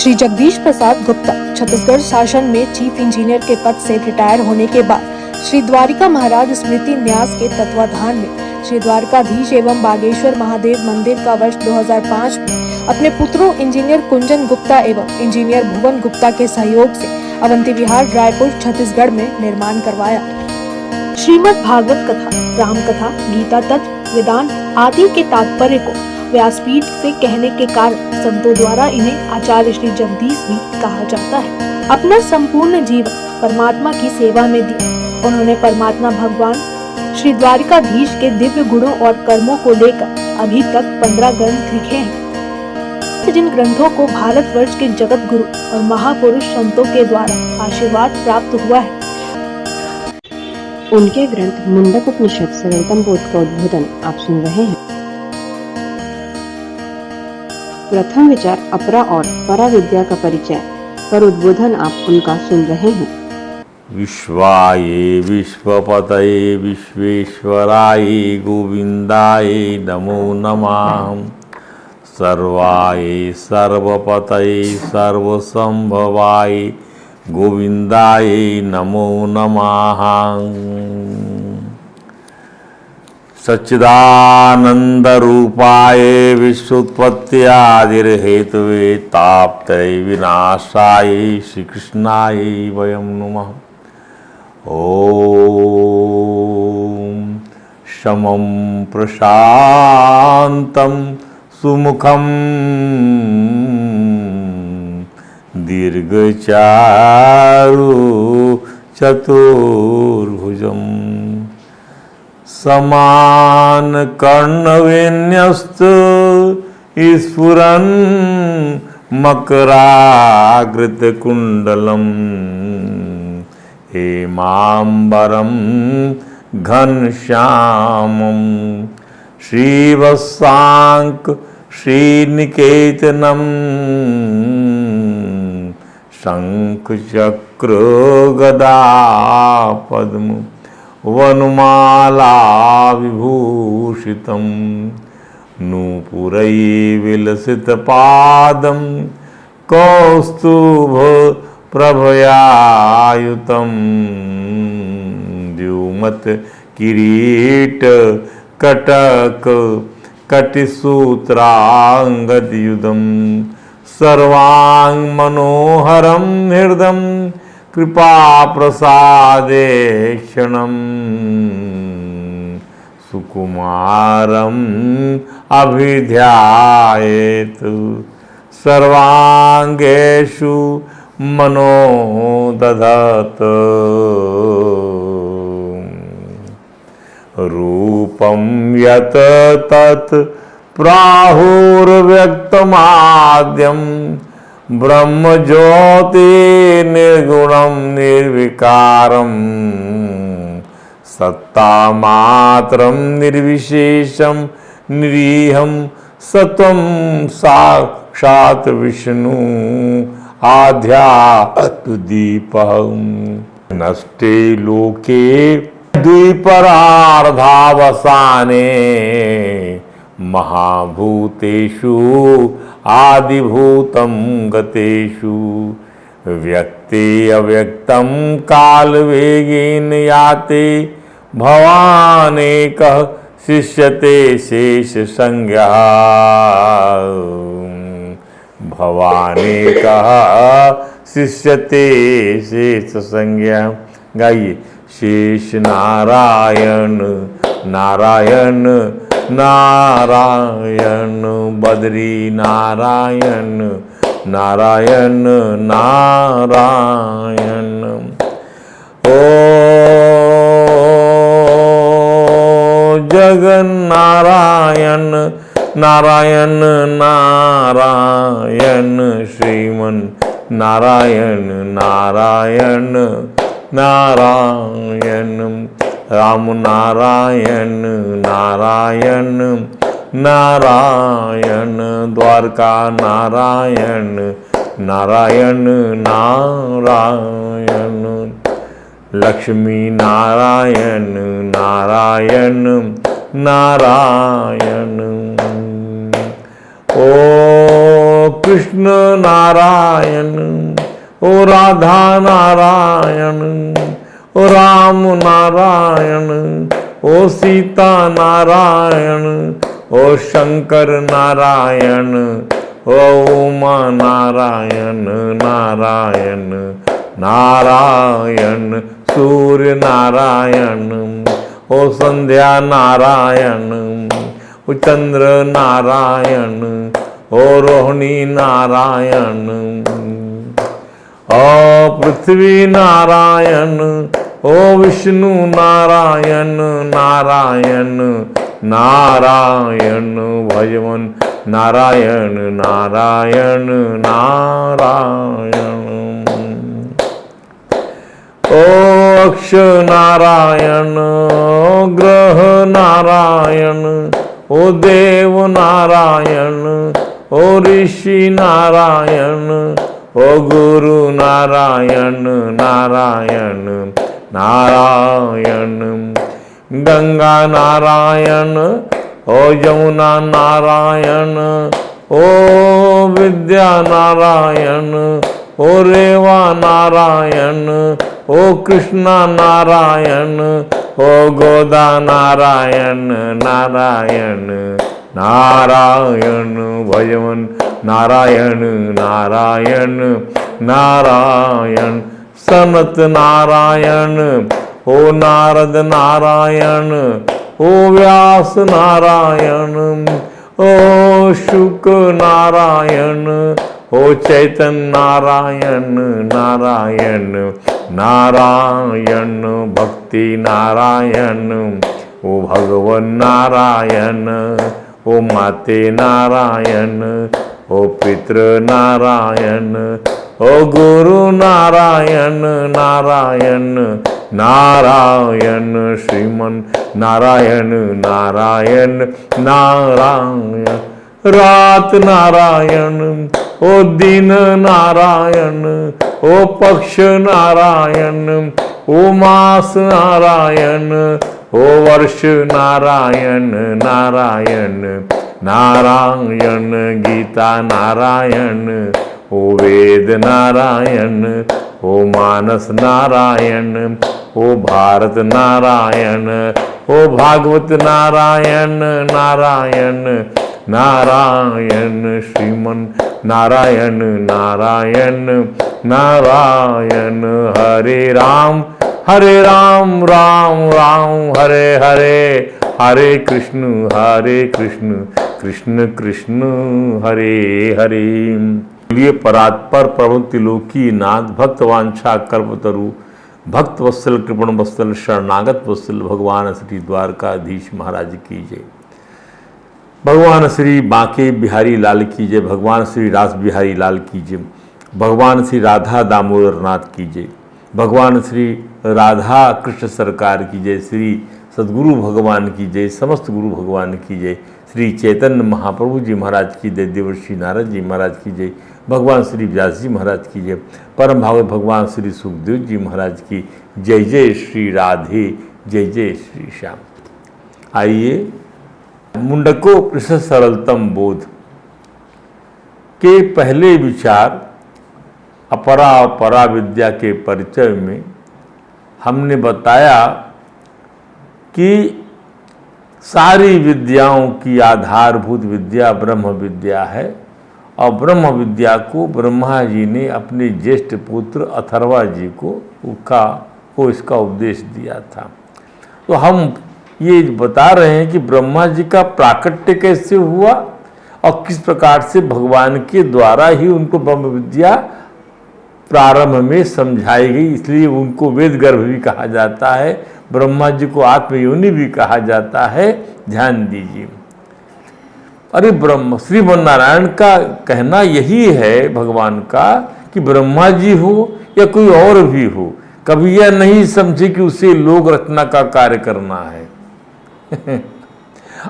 श्री जगदीश प्रसाद गुप्ता छत्तीसगढ़ शासन में chief engineer के पद से रिटायर होने के बाद श्री द्वारिका महाराज स्मृति न्यास के तत्वाधान में श्री द्वारकाधीश एवं बागेश्वर महादेव मंदिर का वर्ष 2005 में अपने पुत्रों इंजीनियर कुंजन गुप्ता एवं इंजीनियर भुवन गुप्ता के सहयोग से अवंती विहार रायपुर छत्तीसगढ़ में निर्माण करवाया। श्रीमद् भागवत कथा, राम कथा, गीता तत्व, वेदांत आदि के तात्पर्य को व्यासपीठ से कहने के कारण संतों द्वारा इन्हें आचार्य श्री जगदीश भी कहा जाता है। अपना संपूर्ण जीवन परमात्मा की सेवा में दिया। उन्होंने परमात्मा भगवान श्री द्वारिकाधीश के दिव्य गुणों और कर्मों को लेकर अभी तक 15 ग्रंथ लिखे हैं, जिन ग्रंथों को भारतवर्ष के जगत गुरु और महापुरुष संतों के द्वारा आशीर्वाद प्राप्त हुआ है। उनके ग्रंथ मुंडक उपनिषद सरलतम बोध का उद्बोधन आप सुन रहे हैं। प्रथम विचार अपरा और परा विद्या का परिचय पर उद्बोधन आप उनका सुन रहे हैं। विश्वाय विश्वपतये विश्वेश्वराय गोविंदाय नमो नमः। सर्वाय सर्वपतये सर्वसंभवाय गोविंदाय नमो नमः। सच्चिदानंद रूपाय विश्वोत्पत्त्यादिर्हेतवे ताप्तये विनाशाय श्री कृष्णाय वयं नमः। ओम शमं प्रशांतं सुमुखं दीर्घचारु चतुर्भुजम् समान कर्णविन्यस्त स्फुरन् मकराकृत कुंडलम् हेमांबरं घनश्यामं श्रीवत्सांक श्रीनिकेतनं शंखचक्र गदा पद्म वनमाला विभूषितं नूपुरै विलसित पादं कौस्तुभ प्रभयायुतं द्युमत किरीट कटक कटिसूत्रांगदयुधं सर्वांग मनोहरं हृदं कृपा प्रसादे क्षणं सुकुमारं अभिध्यायेत सर्वांगेषु मनो दधत रूपं यत् तत् प्राहुर्व्यक्तमाद्यं ब्रह्मज्योति निर्गुणं निर्विकारं सत्तामात्रं निर्विशेषं निरीहं सत्वं साक्षात् विष्णु आध्यात्मदीपः नष्टे लोके द्विपरार्धावसाने महाभूतेषु आदिभूतं गतेषु व्यक्ते अव्यक्तं कालवेगेन याते भवानेकः शिष्यते शेषसंज्ञः भवानेकः शिष्यते शेषसंज्ञः। गाइए शेष नारायण नारायण नारायण बद्री नारायण नारायण नारायण। ओ जगन्नारायण नारायण नारायण श्रीमन नारायण नारायण नारायण राम नारायण नारायण नारायण द्वारका नारायण नारायण नारायण लक्ष्मी नारायण नारायण नारायण। ओ कृष्ण नारायण, ओ राधा नारायण, ओ राम नारायण, ओ सीता नारायण, ओ शंकर नारायण, ओ उमा नारायण नारायण नारायण, सूर्य नारायण, ओ संध्या नारायण, ओ चंद्र नारायण, ओ रोहिणी नारायण, ओ पृथ्वी नारायण, ओ विष्णु नारायण नारायण नारायण, भगवन नारायण नारायण नारायण, ओ अक्ष नारायण, ओ ग्रह नारायण, ओ देव नारायण, ओ ऋषि नारायण, ओ गुरु नारायण नारायण नारायण, गंगा नारायण, ओ यमुना नारायण, ओ विद्या नारायण, ओ रेवा नारायण, ओ कृष्णा नारायण, ओ गोदा नारायण नारायण नारायण, भगवन नारायण नारायण नारायण, सनत नारायण, ओ नारद नारायण, ओ व्यास नारायण, ओ शुक नारायण, ओ चैतन्य नारायण नारायण नारायण, भक्ति नारायण, ओ भगवन नारायण, ओ माते नारायण, ओ पितृ नारायण, ओ गुरु नारायण नारायण नारायण, श्रीमन नारायण नारायण नारायण, रात नारायण, ओ दिन नारायण, ओ पक्ष नारायण, ओ मास नारायण, ओ वर्ष नारायण नारायण नारायण, गीता नारायण, ओ वेद नारायण, ओ मानस नारायण, ओ भारत नारायण, ओ भागवत नारायण नारायण नारायण, श्रीमन नारायण नारायण नारायण, हरे राम राम राम हरे हरे, हरे कृष्ण कृष्ण कृष्ण हरे हरे। लिए परात्पर प्रभु त्रिलोकी नाथ, भक्त वांछा कल्पतरु, भक्त वत्सल कृपण वत्सल शरणागत वत्सल, भगवान श्री द्वारकाधीश महाराज की जय। भगवान श्री बांके बिहारी लाल की जय, भगवान श्री रास बिहारी लाल की जय, भगवान श्री राधा दामोदर नाथ की जय, भगवान श्री राधा कृष्ण सरकार की जय, श्री सद्गुरु भगवान की जय, समस्त गुरु भगवान की जय, श्री चैतन्य महाप्रभु जी महाराज की जय, देवर्षि नारद जी महाराज की जय, भगवान श्री व्यास जी महाराज की जय, परम भागवत भगवान श्री सुखदेव जी महाराज की जय। जय श्री राधे, जय जय श्री श्याम। आइए मुंडकोपनिषद सरलतम बोध के पहले विचार अपरा और परा विद्या के परिचय में हमने बताया कि सारी विद्याओं की आधारभूत विद्या ब्रह्म विद्या है, और ब्रह्म विद्या को ब्रह्मा जी ने अपने ज्येष्ठ पुत्र अथर्वा जी को इसका उपदेश दिया था। तो हम ये बता रहे हैं कि ब्रह्मा जी का प्राकट्य कैसे हुआ और किस प्रकार से भगवान के द्वारा ही उनको ब्रह्म विद्या प्रारंभ में समझाई गई, इसलिए उनको वेद गर्भ भी कहा जाता है, ब्रह्मा जी को आत्मयोनि भी कहा जाता है। ध्यान दीजिए, अरे ब्रह्म श्रीमन नारायण का कहना यही है भगवान का कि ब्रह्मा जी हो या कोई और भी हो, कभी यह नहीं समझे कि उसे लोक रचना का कार्य करना है।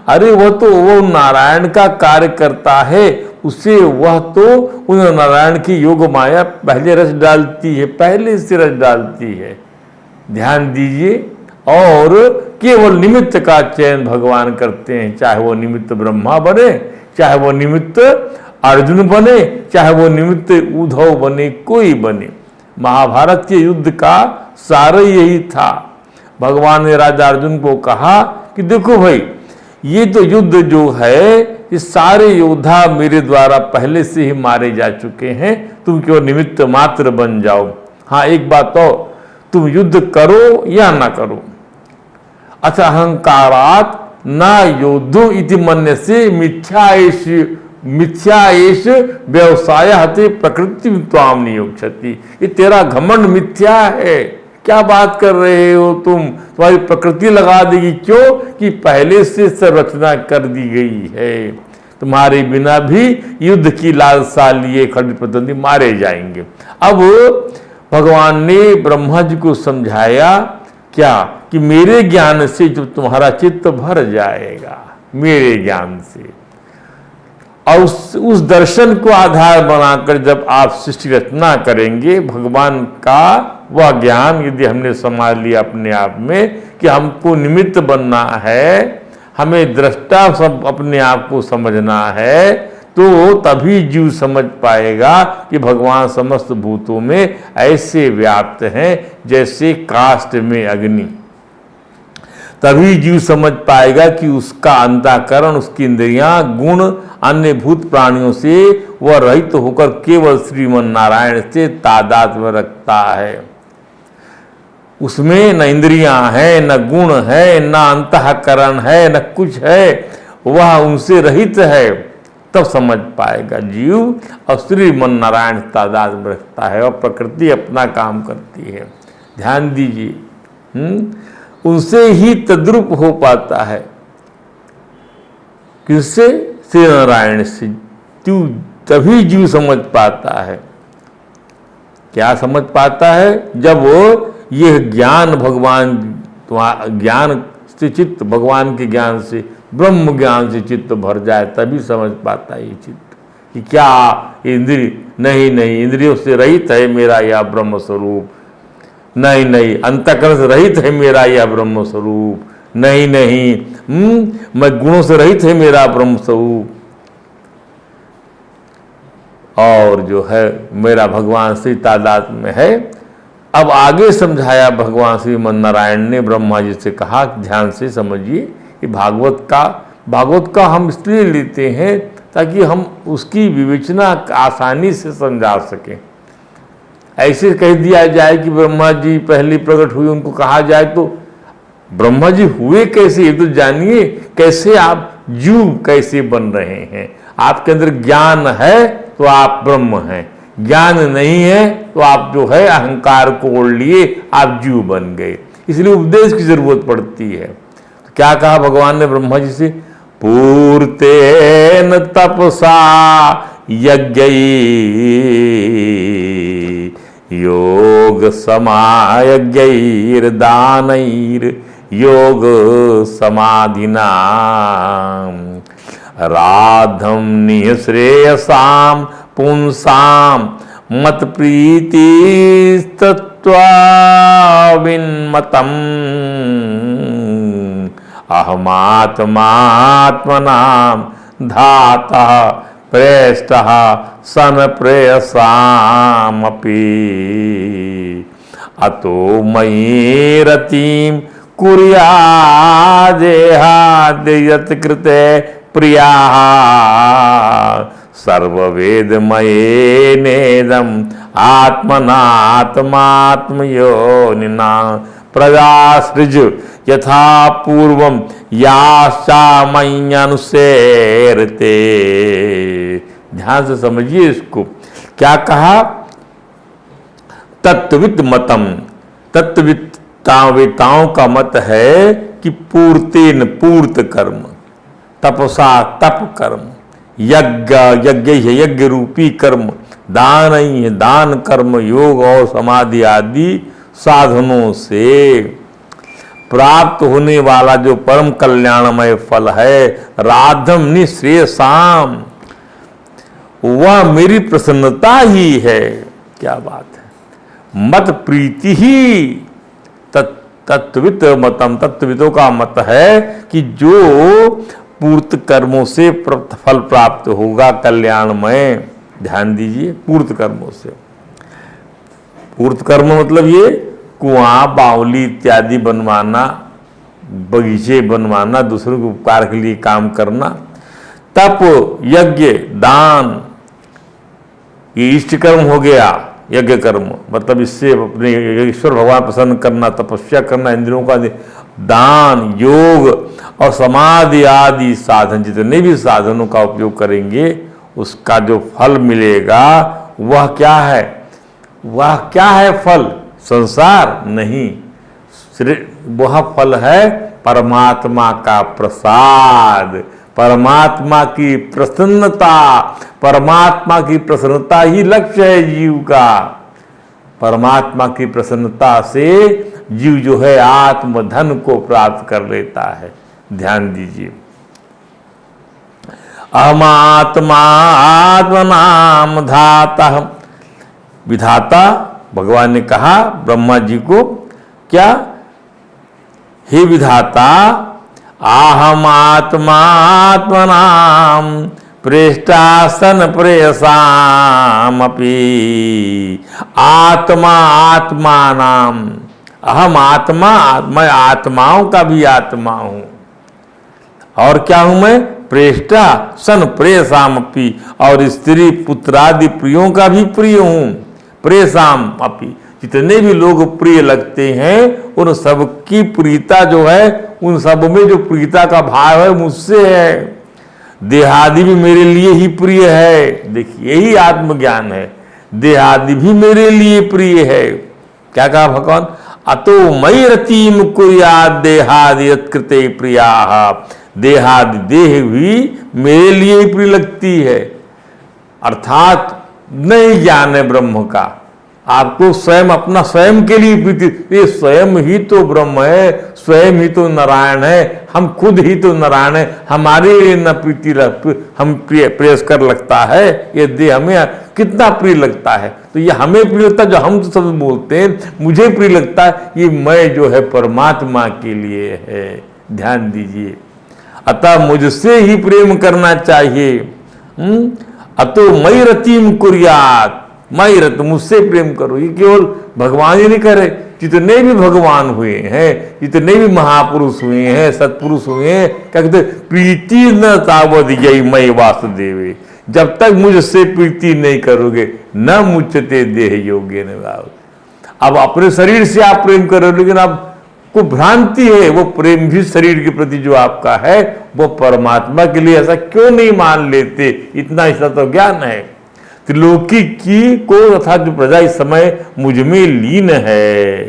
अरे वो नारायण का कार्य करता है, उसे वह तो उन नारायण की योग माया पहले रच डालती है, पहले से रच डालती है। ध्यान दीजिए, और केवल निमित्त का चयन भगवान करते हैं, चाहे वो निमित्त ब्रह्मा बने, चाहे वो निमित्त अर्जुन बने, चाहे वो निमित्त उद्धव बने, कोई बने। महाभारत के युद्ध का सारा यही था। भगवान ने राजा अर्जुन को कहा कि देखो भाई, ये तो युद्ध जो है, ये सारे योद्धा मेरे द्वारा पहले से ही मारे जा चुके हैं, तुम क्यों निमित्त मात्र बन जाओ। हाँ, एक बात तो, तुम युद्ध करो या ना करो। अच्छा, अहंकारात ना योद्धु इति मन्य से मिथ्या एष व्यवसाय हते प्रकृति त्वाम नियोक्षति। ये तेरा घमंड मिथ्या है। क्या बात कर रहे हो तुम, तुम्हारी प्रकृति लगा देगी। क्यों कि पहले से संरचना कर दी गई है, तुम्हारे बिना भी युद्ध की लालसा लिए खड़े प्रतिद्वंदी मारे जाएंगे। अब भगवान ने ब्रह्मा जी को समझाया क्या कि मेरे ज्ञान से जो तुम्हारा चित्त भर जाएगा, मेरे ज्ञान से, और उस दर्शन को आधार बनाकर जब आप सृष्टि रचना करेंगे, भगवान का वह ज्ञान यदि हमने संभाल लिया अपने आप में कि हमको निमित्त बनना है, हमें दृष्टा सब अपने आप को समझना है, तो तभी जीव समझ पाएगा कि भगवान समस्त भूतों में ऐसे व्याप्त हैं जैसे काष्ठ में अग्नि। तभी जीव समझ पाएगा कि उसका अंतःकरण, उसकी इंद्रियां, गुण अन्य भूत प्राणियों से वह रहित होकर केवल श्रीमन नारायण से तादात्म्य रखता है। उसमें न इंद्रियां हैं, न गुण है, न अंतःकरण है, न कुछ है, वह उनसे रहित है। तब समझ पाएगा जीव, और श्रीमन नारायण तादात्म्य रखता है और प्रकृति अपना काम करती है। ध्यान दीजिए, उनसे ही तद्रूप हो पाता है। किससे? श्री नारायण से। तभी जीव समझ पाता है। क्या समझ पाता है? जब वो यह ज्ञान भगवान, ज्ञान से चित्त, भगवान के ज्ञान से, ब्रह्म ज्ञान से चित्त भर जाए, तभी समझ पाता है ये चित्त कि क्या इंद्रिय नहीं, इंद्रियों से रहित है मेरा यह ब्रह्म स्वरूप। नहीं, अंतःकरण से रहित है मेरा यह ब्रह्म स्वरूप। नहीं, मैं गुणों से रहित है मेरा ब्रह्म स्वरूप। और जो है मेरा भगवान से तादात्म्य में है। अब आगे समझाया भगवान श्री नारायण ने ब्रह्मा जी से कहा, ध्यान से समझिए कि भागवत का हम इसलिए लेते हैं ताकि हम उसकी विवेचना आसानी से समझा सकें। ऐसे कह दिया जाए कि ब्रह्मा जी पहले प्रकट हुए, उनको कहा जाए तो ब्रह्मा जी हुए कैसे, ये तो जानिए। कैसे आप जीव कैसे बन रहे हैं? आपके अंदर ज्ञान है तो आप ब्रह्म हैं, ज्ञान नहीं है तो आप जो है अहंकार को ओढ़ लिए आप जीव बन गए। इसलिए उपदेश की जरूरत पड़ती है। तो क्या कहा भगवान ने ब्रह्मा जी से? पूर्तेन तपसा यज्ञै योग समायज्ञैर दानैर योग समाधिना राधम निःश्रेयसाम पुंसाम मत प्रीति तत्त्वाविन्मतम् अहमात्मात्मनां धातः प्रेष्टः सन प्रेयसामपि अतो मयि रतिं कुर्यादेहाद्यत कृते प्रियाः सर्ववेदमयेनेदम् आत्मनात्मात्मयोनिना प्रजासृज यथा पूर्वम याश्चामय्यनुसेरते। ध्यान से समझिए इसको। क्या कहा? तत्विद मतम, तत्विदताओं का मत है कि पूर्तेन पूर्त कर्म, तपसा तप कर्म, यज्ञ यज्ञ रूपी कर्म, दान है दान कर्म, योग और समाधि आदि साधनों से प्राप्त होने वाला जो परम कल्याणमय फल है, राधम निःश्रेयसाम, वह मेरी प्रसन्नता ही है। क्या बात है! मत प्रीति ही तत्वित मतम, तत्वितों का मत है कि जो पूर्त कर्मों से फल प्राप्त होगा कल्याणमय। ध्यान दीजिए, पूर्त कर्मों से। पूर्त कर्म मतलब ये कुआं, बावली इत्यादि बनवाना, बगीचे बनवाना, दूसरों के उपकार के लिए काम करना, तप, यज्ञ, दान, ये इष्ट कर्म हो गया। यज्ञ कर्म मतलब इससे अपने ईश्वर भगवान प्रसन्न करना, तपस्या करना, इंद्रियों का दान, योग और समाधि आदि साधन, जितने भी साधनों का उपयोग करेंगे उसका जो फल मिलेगा वह क्या है? वह क्या है फल? संसार नहीं, वह फल है परमात्मा का प्रसाद, परमात्मा की प्रसन्नता। परमात्मा की प्रसन्नता ही लक्ष्य है जीव का। परमात्मा की प्रसन्नता से जीव जो है आत्मधन को प्राप्त कर लेता है। ध्यान दीजिए, अहमात्मा आत्मनाम धाता। विधाता भगवान ने कहा ब्रह्मा जी को, क्या? हे विधाता, आहम आत्मा आत्मनाम प्रेष्टासन प्रेयसाम अपि। आत्मा आत्मा नाम, अहम आत्मा, मैं आत्माओं का भी आत्मा हूं। और क्या हूं मैं? प्रेष्टा सन प्रेयसाम अपि, और स्त्री पुत्रादि प्रियों का भी प्रिय हूं। प्रेयसाम अपि, जितने भी लोग प्रिय लगते हैं उन सबकी प्रियता जो है, उन सब में जो प्रियता का भाव है मुझसे है। देहादि भी मेरे लिए ही प्रिय है। देखिए, यही आत्मज्ञान है। देहादि भी मेरे लिए प्रिय है। क्या कहा भगवान? अतो मयि रतिम कुर्यात् देहादि यत्कृते प्रियाः। देहादि देह भी मेरे लिए ही प्रिय लगती है। अर्थात नहीं ज्ञान है ब्रह्म का, आपको स्वयं अपना स्वयं के लिए प्रीति, ये स्वयं ही तो ब्रह्म है, स्वयं ही तो नारायण है, हम खुद ही तो नारायण है। हमारे लिए न प्रीति हम प्रेयस्कर लगता है, ये देह हमें कितना प्रिय लगता है। तो ये हमें प्रिय लगता है, जो हम तो सब बोलते हैं मुझे प्रिय लगता है, ये मैं जो है परमात्मा के लिए है। ध्यान दीजिए, अतः मुझसे ही प्रेम करना चाहिए। अतो मयि रतिम कुर्यात्, मयि रत, मुझसे प्रेम करो। ये केवल भगवान ही नहीं करे, जितने भी भगवान हुए हैं, जितने भी महापुरुष हुए हैं, सत्पुरुष हुए हैं, क्या कहते? प्रीति न तावद यही मयि वासुदेवे। जब तक मुझसे प्रीति नहीं करोगे न मुच्यते देह योगे न। अब अपने शरीर से आप प्रेम करो, लेकिन आपको भ्रांति है, वो प्रेम भी शरीर के प्रति जो आपका है वो परमात्मा के लिए ऐसा क्यों नहीं मान लेते? इतना ऐसा तो ज्ञान है। त्रिलोकी की को तथा जो प्रजा इस समय मुझ में लीन है।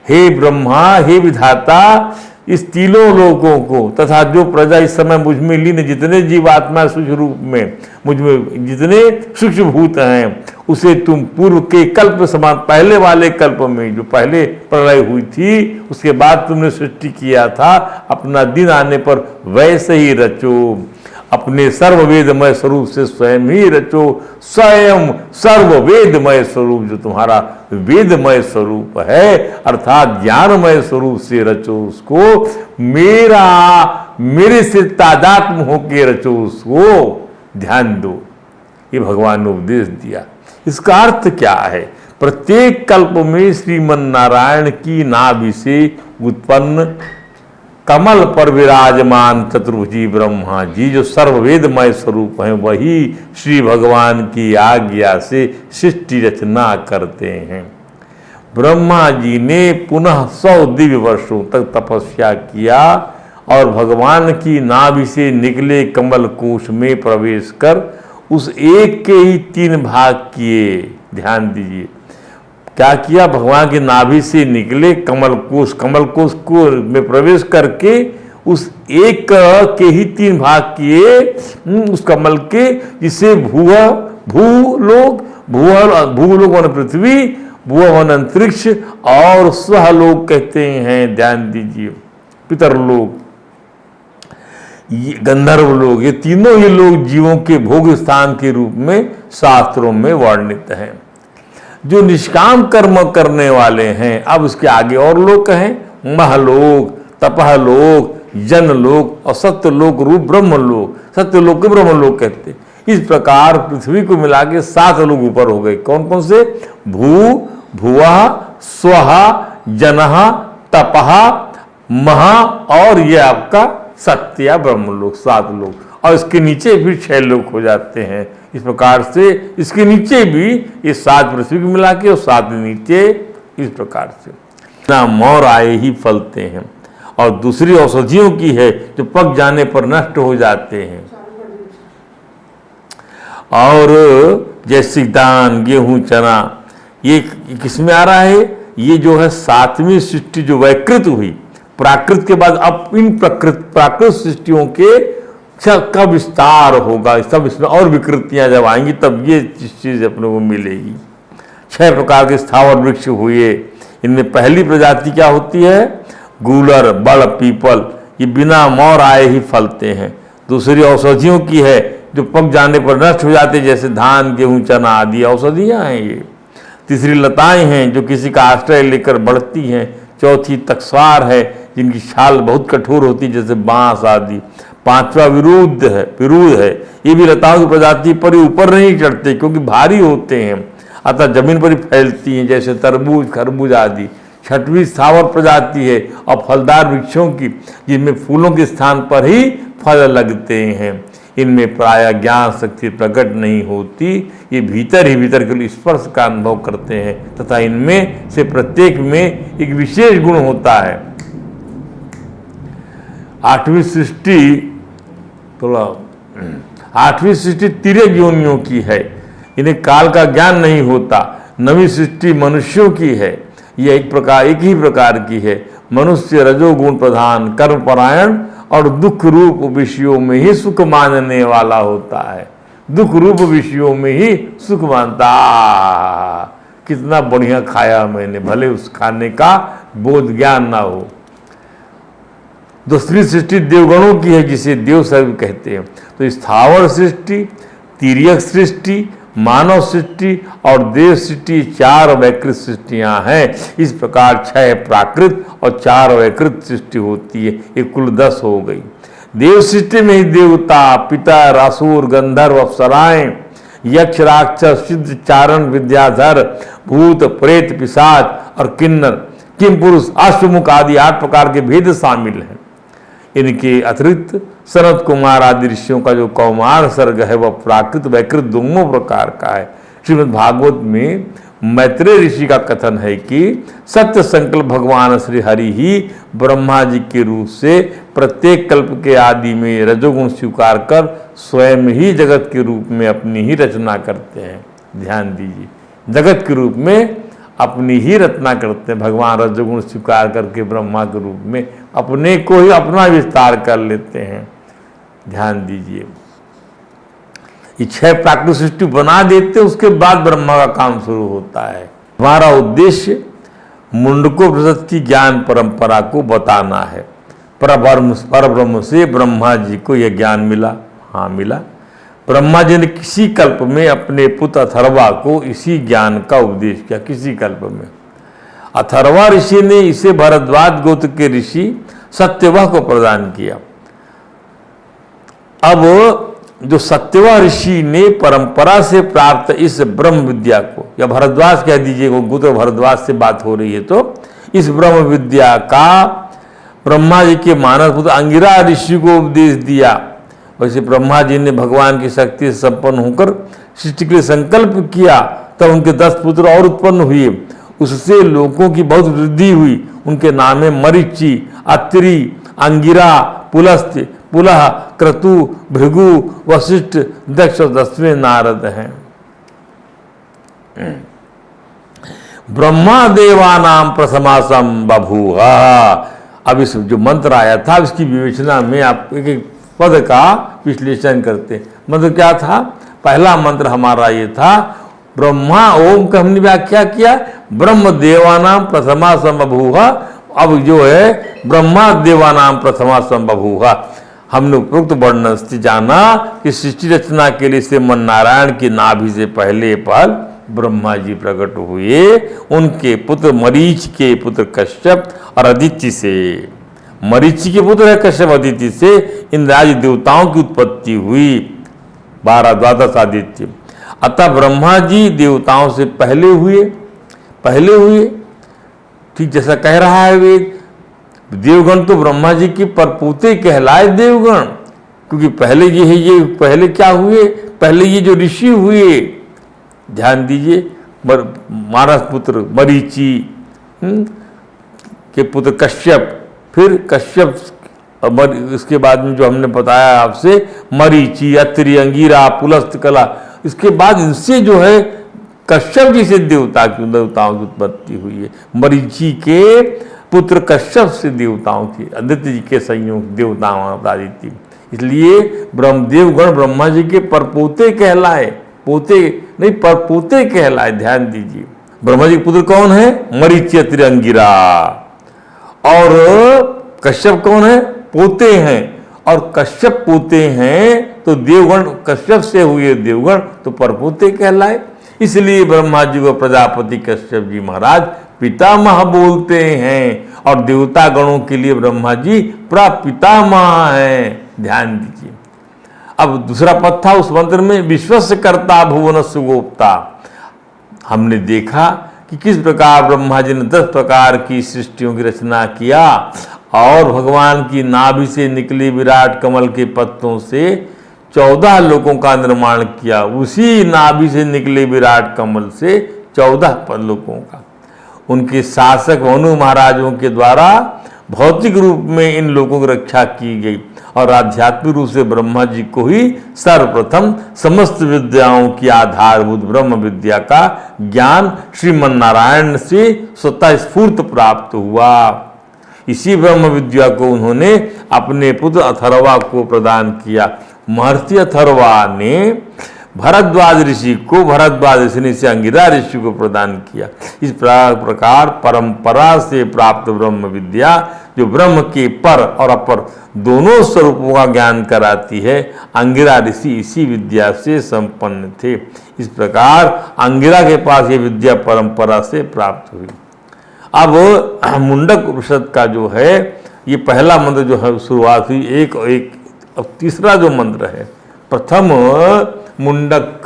हे ब्रह्मा, हे विधाता, इस तीनों लोगों को तथा जो प्रजा इस समय मुझ में लीन, जितने जीवात्मा सूक्ष्म रूप में मुझ में जितने सूक्ष्म भूत हैं, उसे तुम पूर्व के कल्प समान, पहले वाले कल्प में जो पहले प्रलय हुई थी उसके बाद तुमने सृष्टि किया था, अपना दिन आने पर वैसे ही रचो। अपने सर्ववेदमय स्वरूप से स्वयं ही रचो। स्वयं सर्ववेदमय स्वरूप जो तुम्हारा वेदमय स्वरूप है, अर्थात ज्ञानमय स्वरूप से रचो उसको। मेरे से तादात्म्य होके रचो उसको। ध्यान दो, ये भगवान ने उपदेश दिया। इसका अर्थ क्या है? प्रत्येक कल्प में श्रीमन नारायण की नाभि से उत्पन्न कमल पर विराजमान चतुर्भुजी ब्रह्मा जी जो सर्ववेदमय स्वरूप हैं, वही श्री भगवान की आज्ञा से सृष्टि रचना करते हैं। ब्रह्मा जी ने पुनः 100 दिव्य वर्षों तक तपस्या किया और भगवान की नाभि से निकले कमल कोश में प्रवेश कर उस एक के ही 3 भाग किए। ध्यान दीजिए, क्या किया? भगवान की नाभि से निकले कमल कोश को में प्रवेश करके उस एक के ही 3 भाग किए उस कमल के, जिसे भूलोक मान पृथ्वी, भुव मान अंतरिक्ष और स्वलोक कहते हैं। ध्यान दीजिए, पितरलोक, गंधर्व लोग, ये तीनों ही लोग जीवों के भोग स्थान के रूप में शास्त्रों में वर्णित हैं। जो निष्काम कर्म करने वाले हैं, अब उसके आगे और लोग कहें, महलोक, तपहलोक, जनलोक और सत्यलोक रूप ब्रह्मलोक, सत्यलोक के ब्रह्मलोक कहते हैं। इस प्रकार पृथ्वी को मिला के 7 लोग ऊपर हो गए। कौन कौन से? भू, भुवः, स्वः, जनः, तपः, महा और ये आपका सत्य या ब्रह्मलोक, 7 लोग। और इसके नीचे भी 6 लोग हो जाते हैं। इस प्रकार से इसके नीचे भी ये 7 पृथ्वी को मिला के और 7 नीचे, इस प्रकार से ना मोर आए ही फलते हैं। और दूसरी औषधियों की है जो पक जाने पर नष्ट हो जाते हैं। और जैसे दान, गेहूं, चना, ये किसमें आ रहा है? ये जो है 7वीं सृष्टि जो वैकृत हुई, प्राकृत के बाद अब इन प्राकृत सृष्टियों के का विस्तार होगा। सब इसमें और विकृतियां जब आएंगी तब ये चीज अपने को मिलेगी। 6 प्रकार के स्थावर वृक्ष हुए। इनमें पहली प्रजाति क्या होती है? गूलर, बड़, पीपल। ये बिना मोर आए ही फलते हैं। दूसरी औषधियों की है जो पक जाने पर नष्ट हो जाते हैं, जैसे धान, गेहूं, चना आदि औषधियां हैं ये। तीसरी लताएं हैं जो किसी का आश्रय लेकर बढ़ती हैं। चौथी तकस्वार है जिनकी छाल बहुत कठोर होती है, जैसे बांस आदि। 5वां विरुद्ध है। ये भी लताओं की प्रजाति पर ही ऊपर नहीं चढ़ते क्योंकि भारी होते हैं, अतः जमीन पर ही फैलती हैं, जैसे तरबूज, खरबूज आदि। 6वीं स्थावर प्रजाति है और फलदार वृक्षों की, जिनमें फूलों के स्थान पर ही फल लगते हैं। इनमें प्राय ज्ञान शक्ति प्रकट नहीं होती। ये भीतर ही भीतर केवल स्पर्श का अनुभव करते हैं तथा इनमें से प्रत्येक में एक विशेष गुण होता है। 8वीं सृष्टि तिर्यक योनियों की है। इन्हें काल का ज्ञान नहीं होता। 9वीं सृष्टि मनुष्यों की है। यह एक ही प्रकार की है। मनुष्य रजोगुण प्रधान, कर्मपरायण और दुख रूप विषयों में ही सुख मानने वाला होता है। दुख रूप विषयों में ही सुख मानता। कितना बढ़िया खाया मैंने, भले उस खाने का बोध ज्ञान ना हो। दूसरी सृष्टि देवगणों की है जिसे देव सर्व कहते हैं। तो स्थावर सृष्टि, तिर्यक सृष्टि, मानव सृष्टि और देव सृष्टि 4 वैकृत सृष्टियां हैं। इस प्रकार 6 प्राकृत और 4 वैकृत सृष्टि होती है। ये कुल 10 हो गई। देव सृष्टि में ही देवता, पितर, असुर, गंधर्व, अप्सराएं, यक्ष, राक्षस, सिद्ध, चारण, विद्याधर, भूत, प्रेत, पिशाच और किन्नर, किम पुरुष, अष्टमुख आदि 8 प्रकार के भेद शामिल हैं। इनके अतिरिक्त सनत कुमार आदि ऋषियों का जो कौमार सर्ग है वह प्राकृत वैकृत दोनों प्रकार का है। श्रीमद् भागवत में मैत्रेय ऋषि का कथन है कि सत्य संकल्प भगवान श्री हरि ही ब्रह्मा जी के रूप से प्रत्येक कल्प के आदि में रजोगुण स्वीकार कर स्वयं ही जगत के रूप में अपनी ही रचना करते हैं। ध्यान दीजिए, जगत के रूप में अपनी ही रचना करते हैं। भगवान रजोगुण स्वीकार करके ब्रह्मा के रूप में अपने को ही अपना विस्तार कर लेते हैं। ध्यान दीजिए, ये 6 प्राकृतिक सृष्टि बना देते, उसके बाद ब्रह्मा का काम शुरू होता है। हमारा उद्देश्य मुंडकोपनिषद की ज्ञान परंपरा को बताना है। परब्रह्म से ब्रह्मा जी को यह ज्ञान मिला। हाँ, मिला। ब्रह्मा जी ने किसी कल्प में अपने पुत्र अथर्वा को इसी ज्ञान का उपदेश किया। किसी कल्प में अथर्वा ऋषि ने इसे भरद्वाज गोत्र के ऋषि सत्यवह को प्रदान किया। अब जो सत्यवह ऋषि ने परंपरा से प्राप्त इस ब्रह्म विद्या को, या भरद्वाज कह दीजिए, गोत्र भरद्वाज से बात हो रही है, तो इस ब्रह्म विद्या का ब्रह्मा जी के मानस पुत्र अंगिरा ऋषि को उपदेश दिया। वैसे ब्रह्मा जी ने भगवान की शक्ति से संपन्न होकर सृष्टि के लिए संकल्प किया, तब उनके 10 पुत्र और उत्पन्न हुए। उससे लोगों की बहुत वृद्धि हुई। उनके नाम है मरीचि, अत्रि, अंगिरा, पुलस्त्य, पुलह, क्रतु, भृगु, वशिष्ठ, दक्ष और 10वें नारद हैं। ब्रह्मा देवानाम प्रथमासम बभूव। अब इस जो मंत्र आया था इसकी विवेचना में आप एक पद का विश्लेषण करते। मंत्र क्या था? पहला मंत्र हमारा ये था, ब्रह्मा ओम का हमने व्याख्या किया, ब्रह्म देवानाम प्रथमा संबभूव। अब जो है ब्रह्मा देवानाम प्रथमा संबभूव, हमने उपरोक्त वर्णन से जाना कि सृष्टि रचना के लिए श्रीमन नारायण की नाभि से पहले पल ब्रह्मा जी प्रकट हुए। उनके पुत्र मरीच के पुत्र कश्यप और अदिति से मरीचि के पुत्र है कश्यप अदिति से इन राज देवताओं की उत्पत्ति हुई, 12 द्वादश आदित्य। अतः ब्रह्मा जी देवताओं से पहले हुए, ठीक जैसा कह रहा है वेद। देवगण तो ब्रह्मा जी के परपोते कहलाए देवगण, क्योंकि पहले ये पहले क्या हुए, पहले ये जो ऋषि हुए, ध्यान दीजिए, मानस पुत्र मरीचि के पुत्र कश्यप, फिर कश्यप इसके बाद में जो हमने बताया आपसे मरीचि, अत्रि, अंगिरा, पुलस्त, कला, इसके बाद इनसे जो है कश्यप जी से देवताओं की उत्पत्ति हुई है। मरीचि के पुत्र कश्यप से देवताओं की, आदित्य जी के संयोग देवताओं आदित्य, इसलिए ब्रह्मदेवगण ब्रह्मा जी के परपोते कहलाए, पोते नहीं परपोते कहलाए। ध्यान दीजिए, ब्रह्मा जी के पुत्र कौन है? मरीचि, अत्रि, अंगिरा, और कश्यप कौन है? पोते हैं। और कश्यप पोते हैं तो देवगण कश्यप से हुए देवगण तो परपोते कहलाए। इसलिए ब्रह्मा जी को प्रजापति कश्यप जी महाराज पितामह बोलते हैं, और देवता गणों के लिए ब्रह्मा जी प्रपितामह हैं। ध्यान दीजिए। अब दूसरा पद था उस मंत्र में, विश्वस्य कर्ता भुवनस्य गोप्ता। हमने देखा कि किस प्रकार ब्रह्मा जी ने 10 प्रकार की सृष्टियों की रचना किया, और भगवान की नाभि से निकले विराट कमल के पत्तों से 14 लोकों का निर्माण किया। उसी नाभि से निकले विराट कमल से 14 लोकों का, उनके शासक मनु महाराजों के द्वारा भौतिक रूप में इन लोगों की रक्षा की गई, और आध्यात्मिक रूप से ब्रह्मा जी को ही सर्वप्रथम समस्त विद्याओं की आधारभूत ब्रह्म विद्या का ज्ञान श्रीमन नारायण से स्वतः स्फूर्त प्राप्त हुआ। इसी ब्रह्म विद्या को उन्होंने अपने पुत्र अथर्वा को प्रदान किया। महर्षि अथर्वा ने भरद्वाज ऋषि को, भरद्वाज ऋषि से अंगिरा ऋषि को प्रदान किया। इस प्रकार परंपरा से प्राप्त ब्रह्म विद्या जो ब्रह्म के पर और अपर दोनों स्वरूपों का ज्ञान कराती है, अंगिरा ऋषि इसी विद्या से संपन्न थे। इस प्रकार अंगिरा के पास ये विद्या परंपरा से प्राप्त हुई। अब मुंडक उपनिषद का जो है ये पहला मंत्र जो है शुरुआत हुई एक। अब तीसरा जो मंत्र है प्रथम मुंडक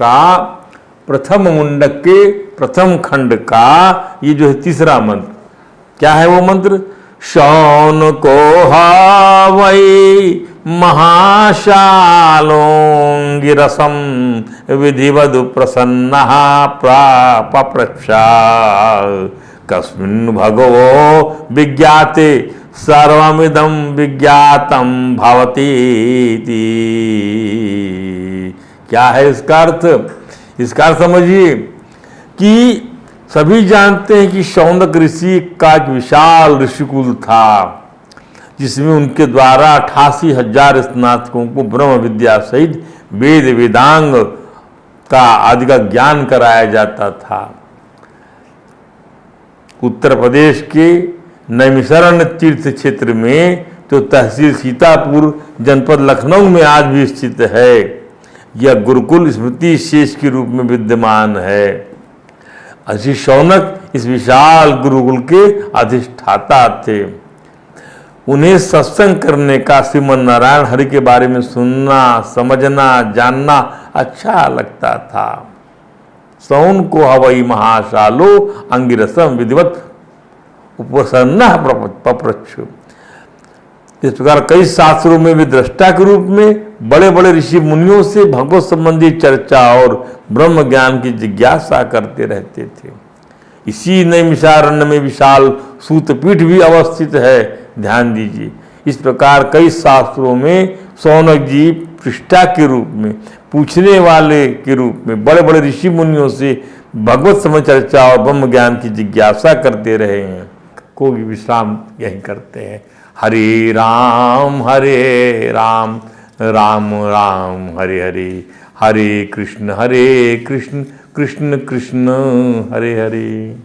के प्रथम खंड का ये जो है तीसरा मंत्र, क्या है वो मंत्र? शौनको वै महाशालोंगिरसम विधिवदु प्रसन्नः पप्रच्छा कस्मिन् भगवो विज्ञाते सर्वमिदं विज्ञातम भवति। क्या है इसका अर्थ? इसका अर्थ समझिए कि सभी जानते हैं कि शौनक ऋषि का एक विशाल ऋषिकुल था, जिसमें उनके द्वारा 88,000 स्नातकों को ब्रह्म विद्या सहित वेद वेदांग का आदि का ज्ञान कराया जाता था। उत्तर प्रदेश के नैमिषारण्य तीर्थ क्षेत्र में तो तहसील सीतापुर जनपद लखनऊ में आज भी स्थित है, यह गुरुकुल स्मृति शेष के रूप में विद्यमान है। असी शौनक इस विशाल गुरुकुल के अधिष्ठाता थे। उन्हें सत्संग करने का, श्रीमन नारायण हरि के बारे में सुनना, समझना, जानना अच्छा लगता था। सौन को हवई महाशालो अंगिरसम विधिवत उपसन्न पप्रच्छ। इस प्रकार कई शास्त्रों में भी दृष्टा के रूप में बड़े बड़े ऋषि मुनियों से भगवत संबंधी चर्चा और ब्रह्म ज्ञान की जिज्ञासा करते रहते थे। इसी नैमिषारण्य में विशाल सूतपीठ भी अवस्थित है। ध्यान दीजिए, इस प्रकार कई शास्त्रों में शौनक जी पृष्ठा के रूप में, पूछने वाले के रूप में बड़े बड़े ऋषि मुनियों से भगवत संबंधी चर्चा और ब्रह्म ज्ञान की जिज्ञासा करते रहे हैं। कोई विश्राम यही करते हैं। हरे राम राम राम हरे हरे, हरे कृष्ण कृष्ण कृष्ण हरे हरे।